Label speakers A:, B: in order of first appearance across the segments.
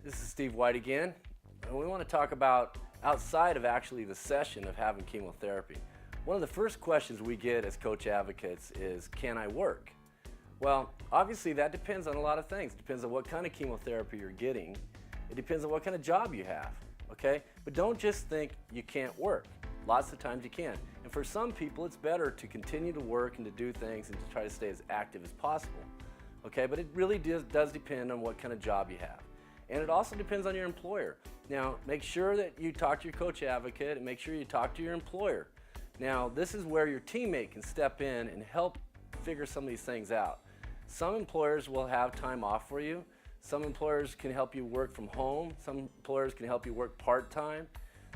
A: This is Steve White again, and we want to talk about outside of actually the session of having chemotherapy. One of the first questions we get as coach advocates is, can I work? Well, obviously that depends on a lot of things. It depends on what kind of chemotherapy you're getting. It depends on what kind of job you have, okay? But don't just think you can't work. Lots of times you can. And for some people, it's better to continue to work and to do things and to try to stay as active as possible, okay? But it really does depend on what kind of job you have. And it also depends on your employer. Now, make sure that you talk to your coach advocate and make sure you talk to your employer. Now, this is where your teammate can step in and help figure some of these things out. Some employers will have time off for you. Some employers can help you work from home. Some employers can help you work part-time.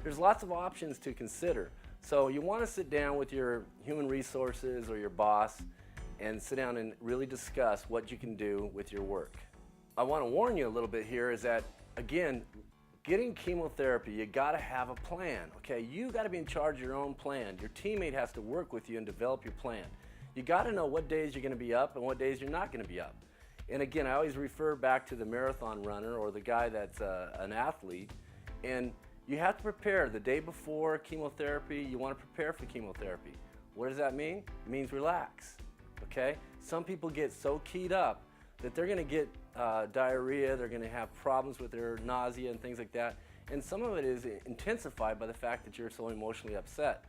A: There's lots of options to consider. So you want to sit down with your human resources or your boss and sit down and really discuss what you can do with your work. I want to warn you a little bit here is that, again, getting chemotherapy, you got to have a plan, okay? You got to be in charge of your own plan. Your teammate has to work with you and develop your plan. You got to know what days you're going to be up and what days you're not going to be up. And again, I always refer back to the marathon runner or the guy that's an athlete, and you have to prepare the day before chemotherapy. You want to prepare for chemotherapy. What does that mean? It means relax, okay? Some people get so keyed up that they're going to get diarrhea, they're going to have problems with their nausea and things like that. And some of it is intensified by the fact that you're so emotionally upset.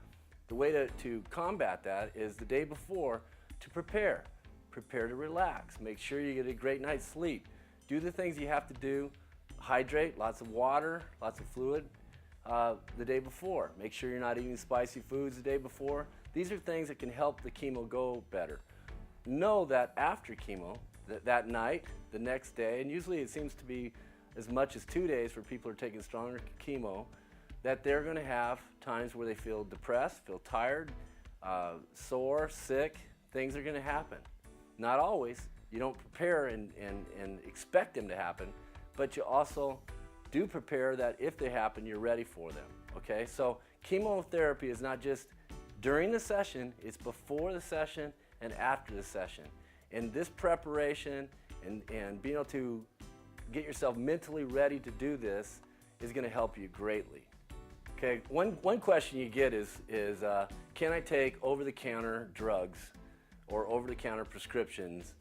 A: The way to combat that is the day before to prepare. Prepare to relax. Make sure you get a great night's sleep. Do the things you have to do. Hydrate, lots of water, lots of fluid the day before. Make sure you're not eating spicy foods the day before. These are things that can help the chemo go better. Know that after chemo, that night, the next day, and usually it seems to be as much as 2 days for people who are taking stronger chemo, that they're going to have times where they feel depressed, feel tired, sore, sick. Things are going to happen. Not always. You don't prepare and expect them to happen, but you also do prepare that if they happen, you're ready for them. Okay? So chemotherapy is not just during the session, it's before the session and after the session. And this preparation and being able to get yourself mentally ready to do this is going to help you greatly. Okay, one question you get is can I take over-the-counter drugs or over-the-counter prescriptions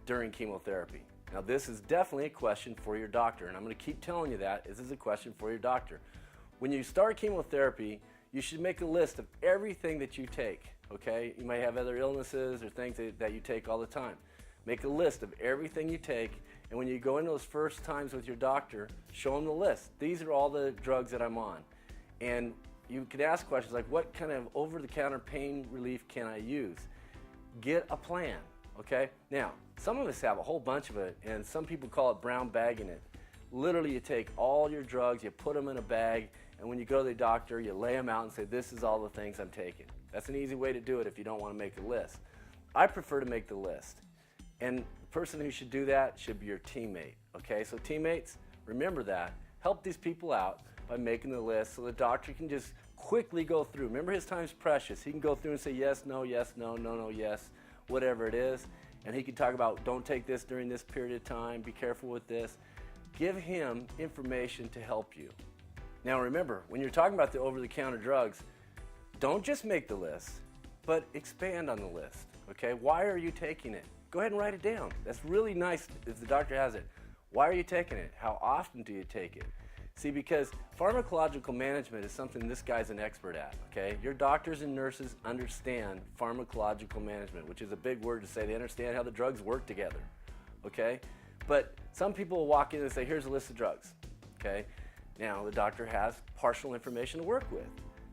A: during chemotherapy? Now this is definitely a question for your doctor, and I'm going to keep telling you that this is a question for your doctor. When you start chemotherapy, you should make a list of everything that you take, okay? You might have other illnesses or things that you take all the time. Make a list of everything you take, and when you go in those first times with your doctor, show them the list. These are all the drugs that I'm on. And you can ask questions like, what kind of over-the-counter pain relief can I use? Get a plan, okay? Now, some of us have a whole bunch of it, and some people call it brown bagging it. Literally, you take all your drugs, you put them in a bag, and when you go to the doctor, you lay them out and say, this is all the things I'm taking. That's an easy way to do it if you don't want to make a list. I prefer to make the list. And the person who should do that should be your teammate, okay? So teammates, remember that. Help these people out by making the list so the doctor can just quickly go through. Remember, his time's precious. He can go through and say yes, no, yes, whatever it is. And he can talk about, don't take this during this period of time, be careful with this. Give him information to help you. Now remember, when you're talking about the over-the-counter drugs, don't just make the list, but expand on the list, okay? Why are you taking it? Go ahead and write it down. That's really nice if the doctor has it. Why are you taking it? How often do you take it? See, because pharmacological management is something this guy's an expert at, okay? Your doctors and nurses understand pharmacological management, which is a big word to say. They understand how the drugs work together, okay? But some people will walk in and say, here's a list of drugs, okay? Now, the doctor has partial information to work with.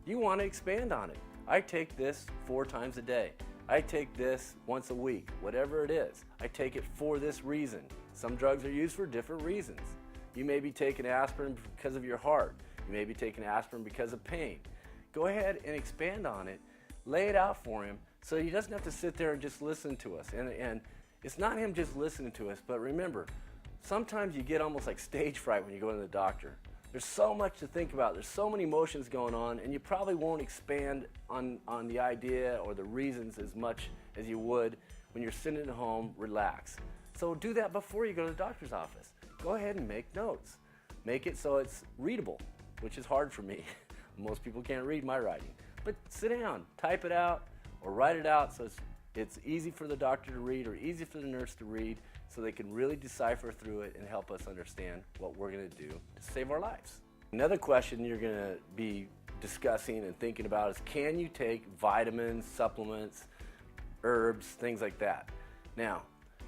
A: You want to expand on it. I take this 4 times a day. I take this once a week, whatever it is. I take it for this reason. Some drugs are used for different reasons. You may be taking aspirin because of your heart. You may be taking aspirin because of pain. Go ahead and expand on it. Lay it out for him so he doesn't have to sit there and just listen to us. And it's not him just listening to us, but remember, sometimes you get almost like stage fright when you go to the doctor. There's so much to think about. There's so many emotions going on, and you probably won't expand on the idea or the reasons as much as you would when you're sitting at home, relax. So do that before you go to the doctor's office. Go ahead and make notes. Make it so it's readable, which is hard for me. Most people can't read my writing. But sit down, type it out, or write it out so it's easy for the doctor to read or easy for the nurse to read, so they can really decipher through it and help us understand what we're going to do to save our lives. Another question you're going to be discussing and thinking about is, can you take vitamins, supplements, herbs, things like that? Now,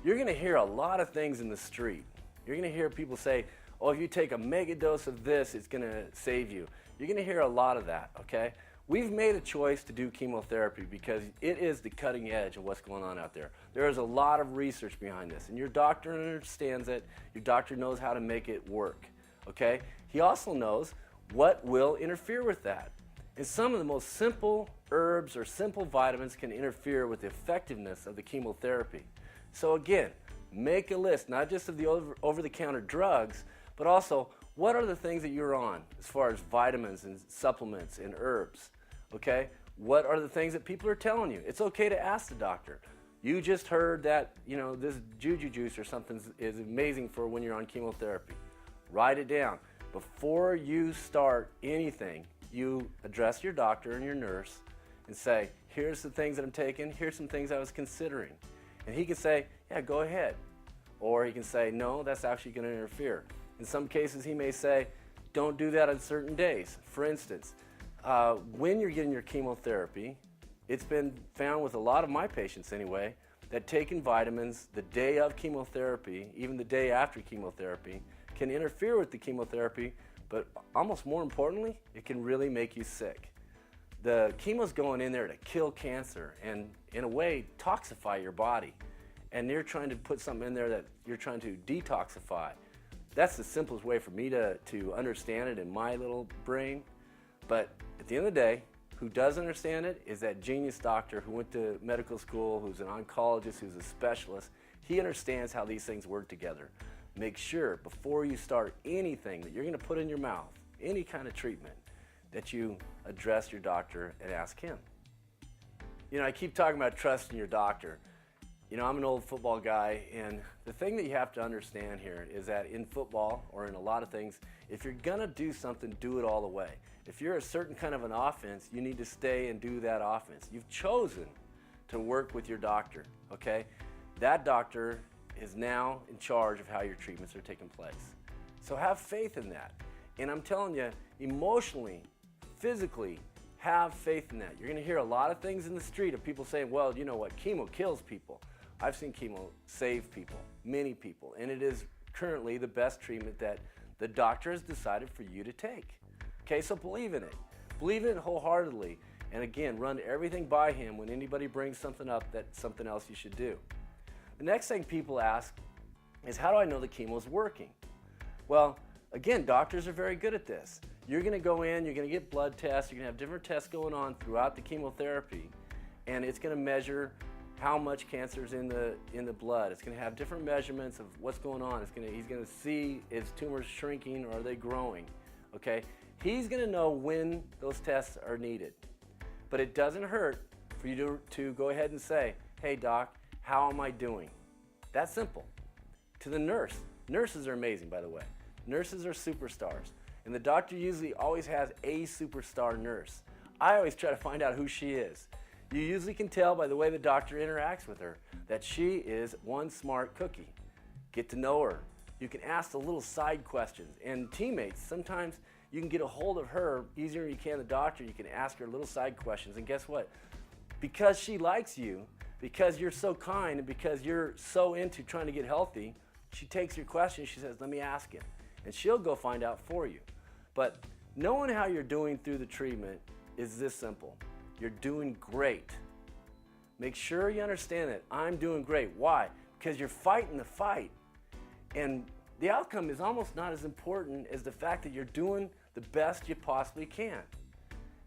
A: you're going to hear a lot of things in the street. You're going to hear people say, oh, if you take a mega dose of this, it's going to save you. You're going to hear a lot of that, okay? We've made a choice to do chemotherapy because it is the cutting edge of what's going on out there. There is a lot of research behind this, and your doctor understands it. Your doctor knows how to make it work, okay? He also knows what will interfere with that. And some of the most simple herbs or simple vitamins can interfere with the effectiveness of the chemotherapy. So again, make a list, not just of the over-the-counter drugs, but also what are the things that you're on as far as vitamins and supplements and herbs, okay? What are the things that people are telling you? It's okay to ask the doctor. You just heard that, this juju juice or something is amazing for when you're on chemotherapy. Write it down. Before you start anything, you address your doctor and your nurse and say, here's the things that I'm taking, here's some things I was considering. And he can say, yeah, go ahead. Or he can say, no, that's actually going to interfere. In some cases, he may say, don't do that on certain days. For instance, when you're getting your chemotherapy, it's been found with a lot of my patients anyway, that taking vitamins the day of chemotherapy, even the day after chemotherapy, can interfere with the chemotherapy, but almost more importantly, it can really make you sick. The chemo's going in there to kill cancer and, in a way, toxify your body. And you're trying to put something in there that you're trying to detoxify. That's the simplest way for me to understand it in my little brain. But at the end of the day, who does understand it is that genius doctor who went to medical school, who's an oncologist, who's a specialist. He understands how these things work together. Make sure before you start anything that you're going to put in your mouth, any kind of treatment, that you address your doctor and ask him. I keep talking about trusting your doctor. I'm an old football guy, and the thing that you have to understand here is that in football, or in a lot of things, if you're gonna do something, do it all the way. If you're a certain kind of an offense, you need to stay and do that offense. You've chosen to work with your doctor, okay? That doctor is now in charge of how your treatments are taking place. So have faith in that. And I'm telling you, emotionally, physically, have faith in that. You're gonna hear a lot of things in the street of people saying, well, you know what, chemo kills people. I've seen chemo save people, many people, and it is currently the best treatment that the doctor has decided for you to take. Okay, so believe in it. Believe in it wholeheartedly. And again, run everything by him when anybody brings something up that's something else you should do. The next thing people ask is, how do I know the chemo is working? Well, again, doctors are very good at this. You're gonna go in, you're gonna get blood tests, you're gonna have different tests going on throughout the chemotherapy, and it's gonna measure how much cancer is in the blood. It's going to have different measurements of what's going on. He's going to see, is tumors shrinking or are they growing? Okay, he's going to know when those tests are needed. But it doesn't hurt for you to go ahead and say, hey doc, how am I doing? That's simple. To the nurse. Nurses are amazing, by the way. Nurses are superstars. And the doctor usually always has a superstar nurse. I always try to find out who she is. You usually can tell by the way the doctor interacts with her that she is one smart cookie. Get to know her. You can ask the little side questions. And teammates, sometimes you can get a hold of her easier than you can the doctor. You can ask her little side questions. And guess what? Because she likes you, because you're so kind, and because you're so into trying to get healthy, she takes your question, she says, let me ask him. And she'll go find out for you. But knowing how you're doing through the treatment is this simple. You're doing great. Make sure you understand that I'm doing great. Why? Because you're fighting the fight. And the outcome is almost not as important as the fact that you're doing the best you possibly can.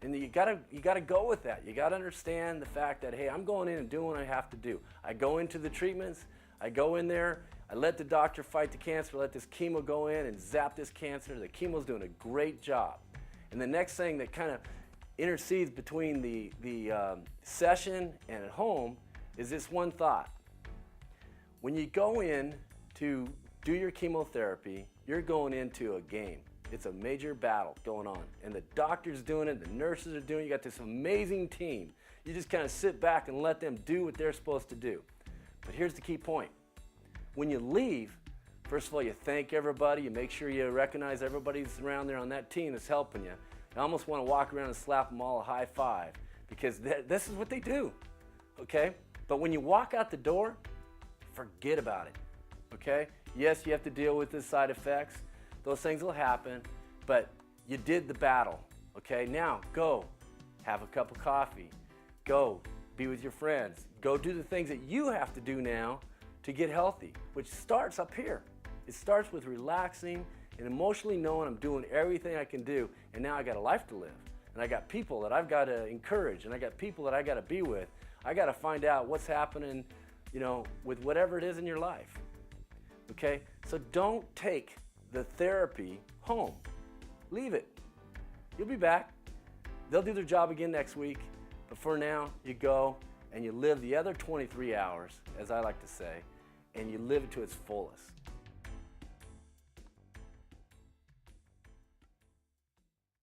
A: And you gotta go with that. You gotta understand the fact that, hey, I'm going in and doing what I have to do. I go into the treatments, I go in there, I let the doctor fight the cancer, let this chemo go in and zap this cancer. The chemo's doing a great job. And the next thing that kind of intercedes between the session and at home is this one thought. When you go in to do your chemotherapy, you're going into a game. It's a major battle going on. And the doctor's doing it, the nurses are doing it, you got this amazing team. You just kind of sit back and let them do what they're supposed to do. But here's the key point. When you leave, first of all, you thank everybody, you make sure you recognize everybody's around there on that team that's helping you. I almost want to walk around and slap them all a high five because this is what they do, okay? But when you walk out the door, forget about it, okay? Yes, you have to deal with the side effects. Those things will happen, but you did the battle, okay? Now, go have a cup of coffee. Go be with your friends. Go do the things that you have to do now to get healthy, which starts up here. It starts with relaxing and emotionally knowing I'm doing everything I can do, and now I got a life to live. And I got people that I've got to encourage, and I got people that I got to be with. I got to find out what's happening, with whatever it is in your life. Okay? So don't take the therapy home. Leave it. You'll be back. They'll do their job again next week. But for now, you go and you live the other 23 hours, as I like to say, and you live it to its fullest.